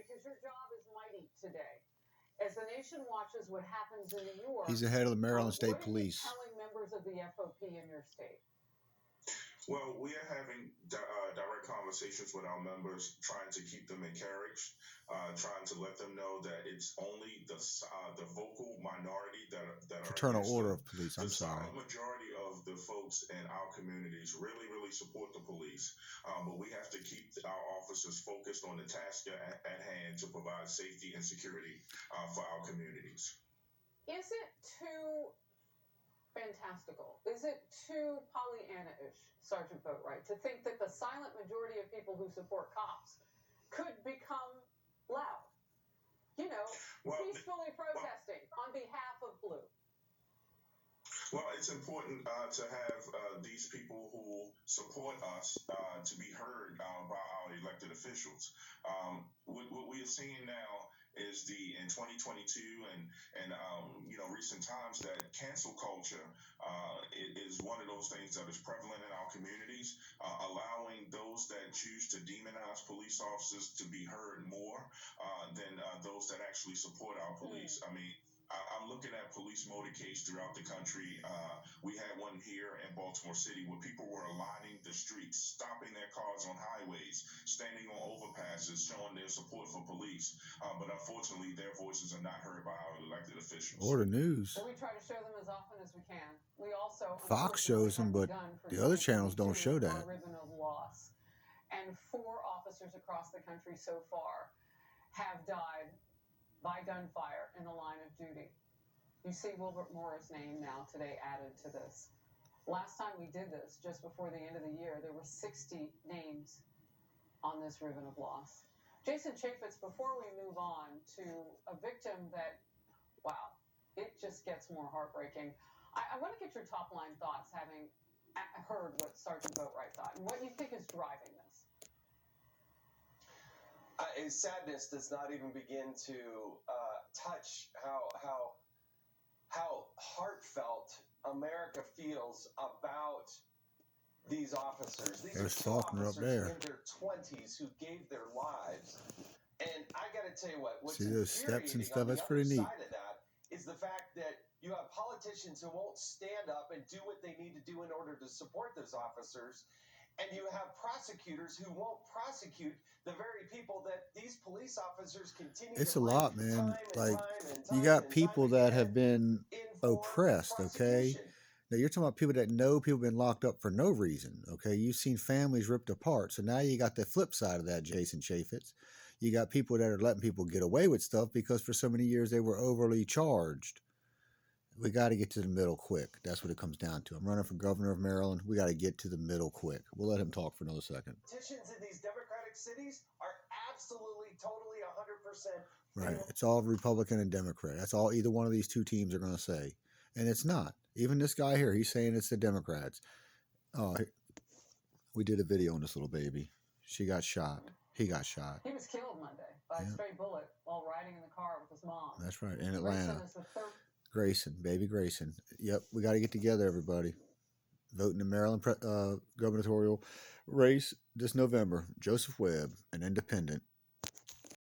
because your job is mighty today. As the nation watches what happens in New York, He's the head of the Maryland State what are Police. you telling members of the FOP in your state? Well, we are having direct conversations with our members, trying to keep them encouraged, trying to let them know that it's only the vocal minority that are Fraternal against Order them. of Police. The I'm sorry. silent majority of the folks in our communities really support the police, but we have to keep our officers focused on the task at hand to provide safety and security for our communities. Is it too fantastical? Is it too Pollyanna-ish, Sergeant Boatright, to think that the silent majority of people who support cops could become loud? Peacefully protesting on behalf of blue. Well, it's important to have these people who support us to be heard by our elected officials. What we are seeing now is in 2022 and recent times that cancel culture is one of those things that is prevalent in our communities, allowing those that choose to demonize police officers to be heard more than those that actually support our police. I mean, I'm looking at police motorcades throughout the country. We had one here in Baltimore City where people were lining the streets, stopping their cars on highways, standing on overpasses, showing their support for police. But unfortunately, their voices are not heard by our elected officials. Or the news. Well, we try to show them as often as we can. We also Fox shows them, but the other channels don't show that. Ribbon of loss. And 4 officers across the country so far have died by gunfire in the line of duty. You see Wilbert Mora's name now today added to this. Last time we did this, just before the end of the year, there were 60 names on this ribbon of loss. Jason Chaffitz, before we move on to a victim that, wow, it just gets more heartbreaking. I want to get your top line thoughts, having heard what Sergeant Boatright thought, and what you think is driving this. His sadness does not even begin to touch how heartfelt America feels about these officers. These There's are Fualkner up officers there. in their 20s who gave their lives. And I got to tell you what's See those steps and infuriating stuff? on the That's pretty other neat. side of that is the fact that you have politicians who won't stand up and do what they need to do in order to support those officers. And you have prosecutors who won't prosecute the very people that these police officers continue It's to a bring lot, man. Like, you time got and people time that again have been in for oppressed, okay? prosecution. Now, you're talking about people that know people been locked up for no reason, okay? You've seen families ripped apart. So now you got the flip side of that, Jason Chaffitz. You got people that are letting people get away with stuff because for so many years they were overly charged. We got to get to the middle quick. That's what it comes down to. I'm running for governor of Maryland. We got to get to the middle quick. We'll let him talk for another second. Politicians in these Democratic cities are absolutely, totally, 100%. Right. It's all Republican and Democrat. That's all either one of these two teams are going to say. And it's not. Even this guy here, he's saying it's the Democrats. Oh, we did a video on this little baby. She got shot. He got shot. He was killed Monday by a stray bullet while riding in the car with his mom. That's right. In Atlanta. Grayson is the third. Grayson, baby Grayson. Yep, we got to get together, everybody. Vote in the Maryland gubernatorial race this November. Joseph Webb, an independent.